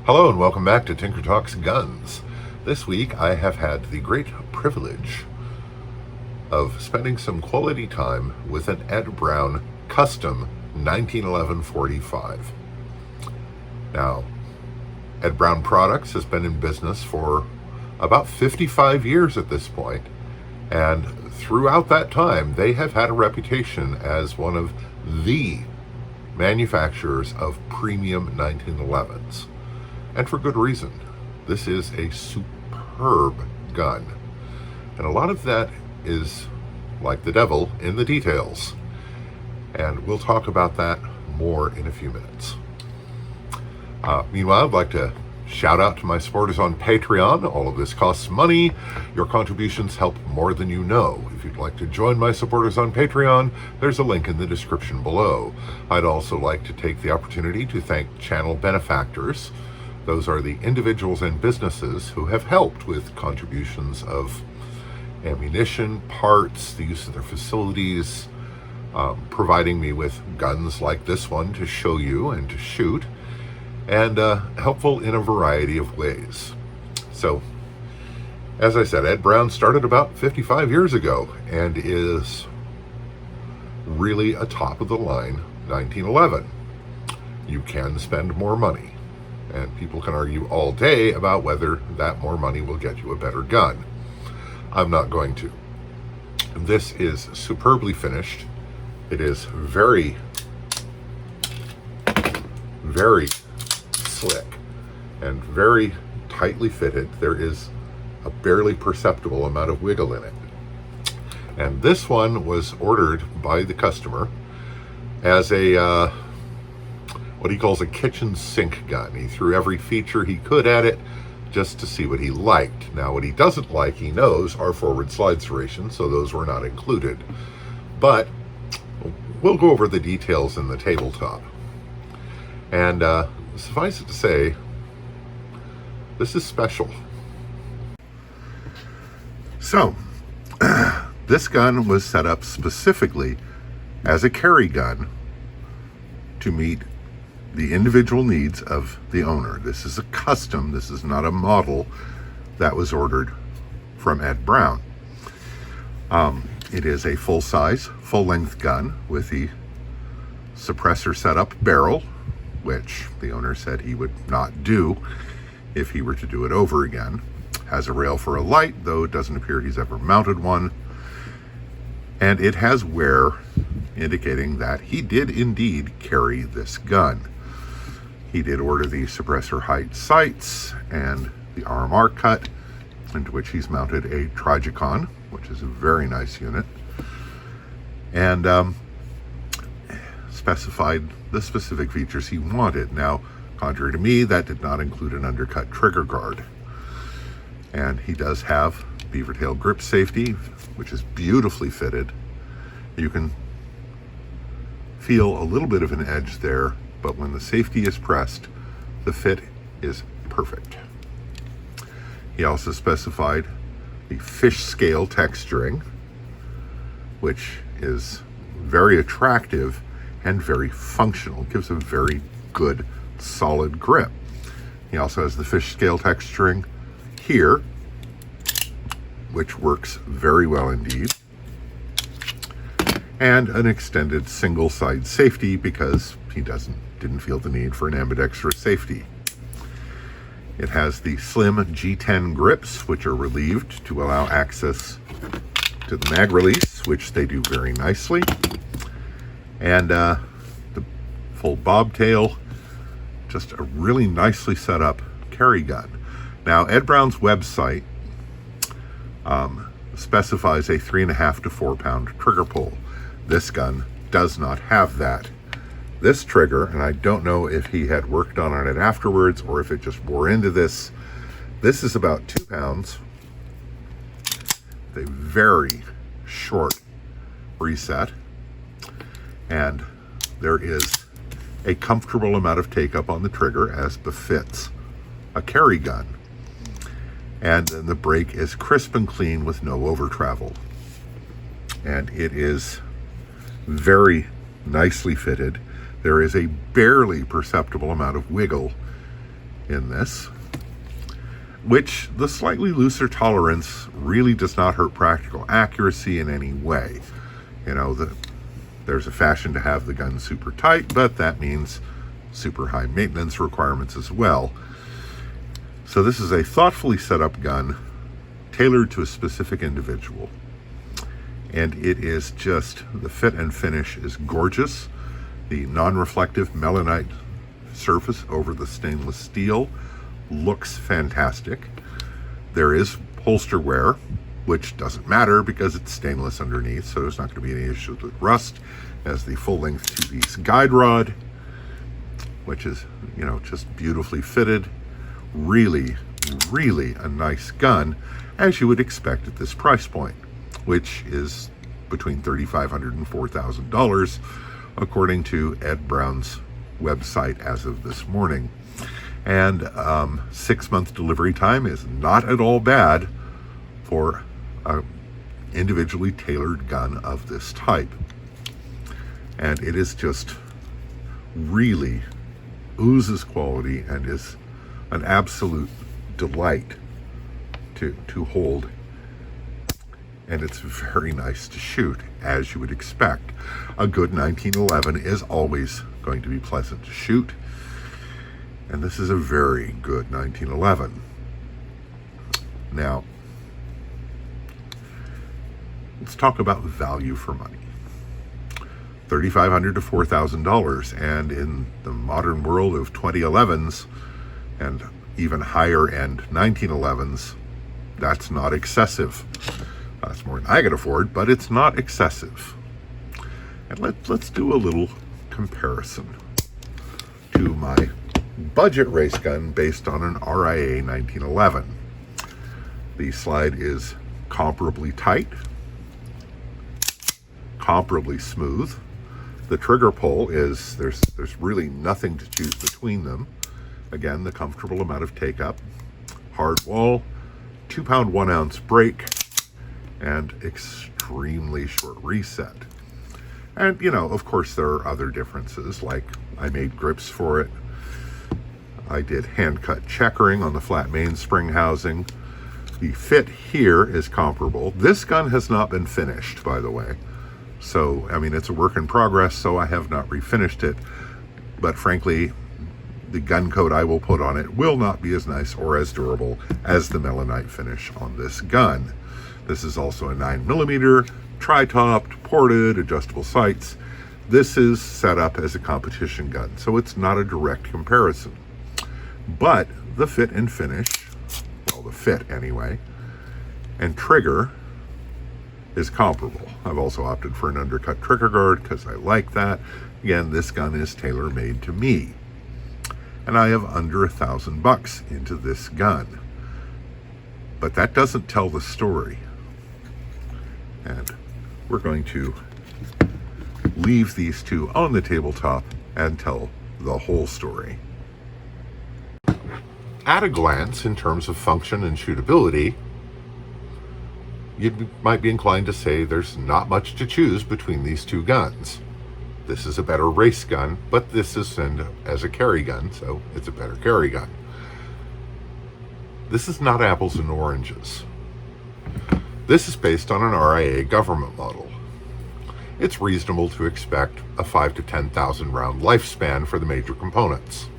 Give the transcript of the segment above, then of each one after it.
Hello and welcome back to Tinker Talks Guns. This week I have had the great privilege of spending some quality time with an Ed Brown custom 1911 45. Now, Ed Brown Products has been in business for about 55 years at this point, and throughout that time they have had a reputation as one of the manufacturers of premium 1911s. And for good reason. This is a superb gun. And a lot of that is, like the devil, in the details. And we'll talk about that more in a few minutes. Meanwhile, I'd like to shout out to my supporters on Patreon. All of this costs money. Your contributions help more than you know. If you'd like to join my supporters on Patreon, there's a link in the description below. I'd also like to take the opportunity to thank channel benefactors. Those are the individuals and businesses who have helped with contributions of ammunition, parts, the use of their facilities, providing me with guns like this one to show you and to shoot, and helpful in a variety of ways. So, as I said, Ed Brown started about 55 years ago and is really a top-of-the-line 1911. You can spend more money, and people can argue all day about whether that more money will get you a better gun. I'm not going to. This is superbly finished. It is very, very slick and very tightly fitted. There is a barely perceptible amount of wiggle in it. And this one was ordered by the customer as a what he calls a kitchen sink gun. He threw every feature he could at it just to see what he liked. Now, what he doesn't like, he knows, are forward slide serrations, so those were not included. But we'll go over the details in the tabletop. And suffice it to say, this is special. So, this gun was set up specifically as a carry gun to meet the individual needs of the owner. This is a custom. This is not a model that was ordered from Ed Brown. It is a full-size, full-length gun with the suppressor setup barrel, which the owner said he would not do if he were to do it over again. Has a rail for a light, though it doesn't appear he's ever mounted one. And it has wear, indicating that he did indeed carry this gun. He did order the suppressor height sights and the RMR cut, into which he's mounted a Trigicon, which is a very nice unit, and specified the specific features he wanted. Now, contrary to me, that did not include an undercut trigger guard. And he does have beaver tail grip safety, which is beautifully fitted. You can feel a little bit of an edge there, but when the safety is pressed, the fit is perfect. He also specified the fish scale texturing, which is very attractive and very functional. It gives a very good, solid grip. He also has the fish scale texturing here, which works very well indeed, and an extended single side safety because he didn't feel the need for an ambidextrous safety. It has the slim G10 grips, which are relieved to allow access to the mag release, which they do very nicely, and the full bobtail. Just a really nicely set up carry gun. Now, Ed Brown's website specifies a 3.5 to 4 pound trigger pull. This gun does not have that. This trigger, and I don't know if he had worked on it afterwards or if it just wore into this, this is about 2 pounds. A very short reset, and there is a comfortable amount of take up on the trigger as befits a carry gun. And then the brake is crisp and clean with no over travel. And it is very nicely fitted. There is a barely perceptible amount of wiggle in this, which the slightly looser tolerance really does not hurt practical accuracy in any way. There's a fashion to have the gun super tight, but that means super high maintenance requirements as well. So this is a thoughtfully set up gun tailored to a specific individual. And it is just, the fit and finish is gorgeous. The non-reflective melanite surface over the stainless steel looks fantastic. There is holster wear, which doesn't matter because it's stainless underneath, so there's not going to be any issues with rust. It has the full-length 2-piece guide rod, which is, just beautifully fitted. Really, really a nice gun, as you would expect at this price point, which is between $3,500 and $4,000, according to Ed Brown's website as of this morning. And 6-month delivery time is not at all bad for an individually tailored gun of this type. And it is just really oozes quality and is an absolute delight to hold. And it's very nice to shoot, as you would expect. A good 1911 is always going to be pleasant to shoot. And this is a very good 1911. Now, let's talk about value for money. $3,500 to $4,000, and in the modern world of 2011s and even higher end 1911s, that's not excessive. That's more than I can afford, but it's not excessive. And let's do a little comparison to my budget race gun based on an RIA 1911. The slide is comparably tight, comparably smooth. The trigger pull is, there's really nothing to choose between them. Again, the comfortable amount of take-up, hard wall, 2-pound 1-ounce brake, and extremely short reset. And, of course, there are other differences, like I made grips for it. I did hand-cut checkering on the flat mainspring housing. The fit here is comparable. This gun has not been finished, by the way. So, it's a work in progress, so I have not refinished it. But frankly, the gun coat I will put on it will not be as nice or as durable as the melanite finish on this gun. This is also a 9mm, tri-topped, ported, adjustable sights. This is set up as a competition gun, so it's not a direct comparison. But the fit and finish, well, the fit anyway, and trigger is comparable. I've also opted for an undercut trigger guard because I like that. Again, this gun is tailor-made to me. And I have under $1,000 into this gun. But that doesn't tell the story. And we're going to leave these two on the tabletop and tell the whole story. At a glance, in terms of function and shootability, you might be inclined to say there's not much to choose between these two guns. This is a better race gun, but this is sent as a carry gun, so it's a better carry gun. This is not apples and oranges. This is based on an RIA government model. It's reasonable to expect a 5,000 to 10,000 round lifespan for the major components.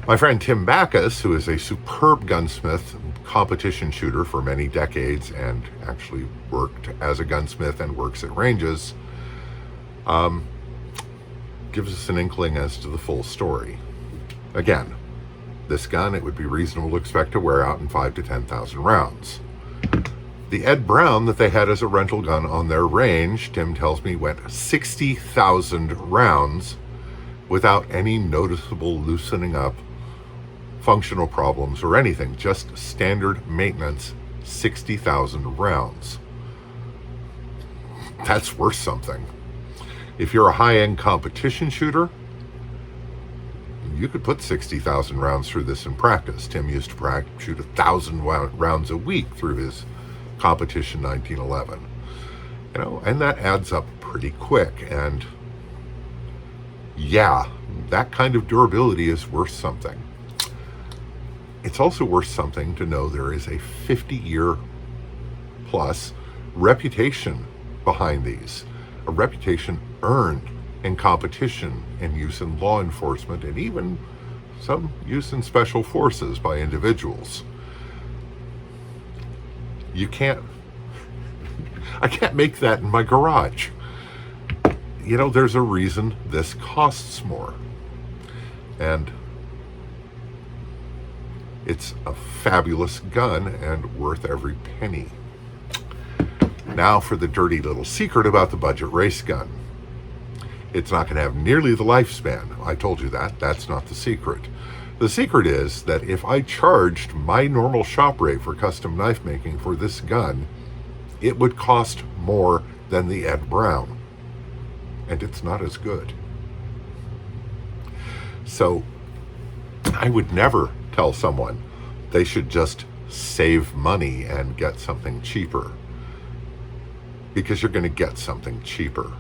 My friend Tim Backus, who is a superb gunsmith, competition shooter for many decades, and actually worked as a gunsmith and works at ranges, gives us an inkling as to the full story. Again, this gun, it would be reasonable to expect to wear out in 5,000 to 10,000 rounds. The Ed Brown that they had as a rental gun on their range, Tim tells me, went 60,000 rounds without any noticeable loosening up, functional problems, or anything. Just standard maintenance, 60,000 rounds. That's worth something. If you're a high-end competition shooter, you could put 60,000 rounds through this in practice. Tim used to shoot 1,000 rounds a week through his competition 1911. And that adds up pretty quick. And Yeah, that kind of durability is worth something. It's also worth something to know there is a 50-year plus reputation behind these, a reputation earned in competition and use in law enforcement and even some use in special forces by individuals. I can't make that in my garage. There's a reason this costs more. And it's a fabulous gun and worth every penny. Now for the dirty little secret about the budget race gun. It's not going to have nearly the lifespan. I told you that. That's not the secret. The secret is that if I charged my normal shop rate for custom knife making for this gun, it would cost more than the Ed Brown. And it's not as good. So I would never tell someone they should just save money and get something cheaper, because you're going to get something cheaper.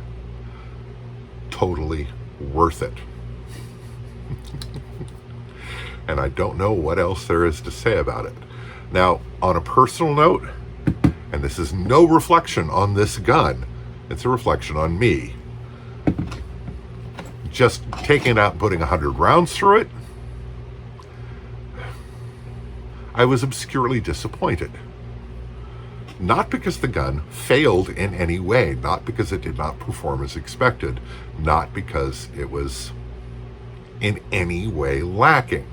Totally worth it. And I don't know what else there is to say about it. Now, on a personal note, and this is no reflection on this gun, it's a reflection on me. Just taking it out and putting 100 rounds through it, I was obscurely disappointed. Not because the gun failed in any way, not because it did not perform as expected, not because it was in any way lacking.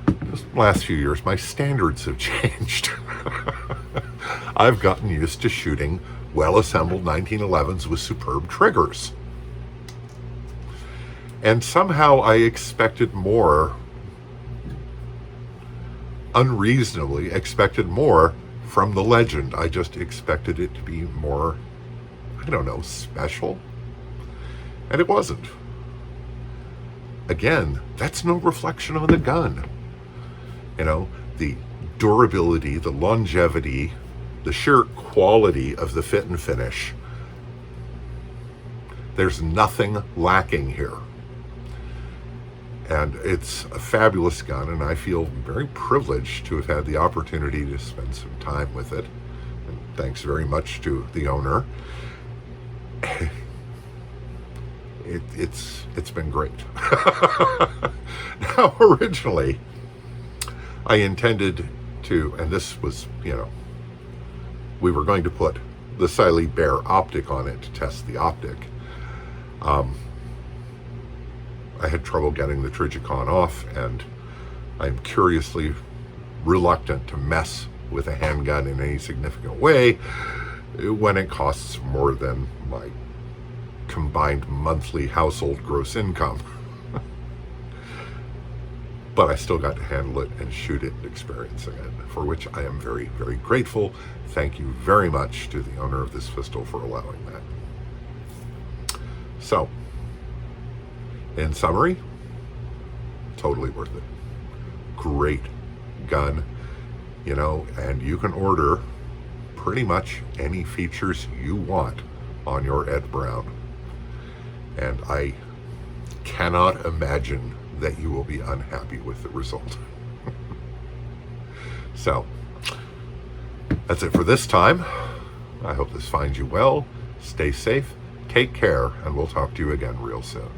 This last few years, my standards have changed. I've gotten used to shooting well-assembled 1911s with superb triggers. And somehow I expected more, unreasonably expected more from the Legend. I just expected it to be more, special. And it wasn't. Again, that's no reflection on the gun. The durability, the longevity, the sheer quality of the fit and finish. There's nothing lacking here. And it's a fabulous gun, and I feel very privileged to have had the opportunity to spend some time with it. And thanks very much to the owner. It's been great. Now, originally, I intended to, and this was, we were going to put the Siley Bear optic on it to test the optic. I had trouble getting the Trijicon off, and I'm curiously reluctant to mess with a handgun in any significant way when it costs more than my combined monthly household gross income. But I still got to handle it and shoot it and experience it, for which I am very, very grateful. Thank you very much to the owner of this pistol for allowing that. So, in summary, totally worth it. Great gun, and you can order pretty much any features you want on your Ed Brown. And I cannot imagine that you will be unhappy with the result. So, that's it for this time. I hope this finds you well. Stay safe, take care, and we'll talk to you again real soon.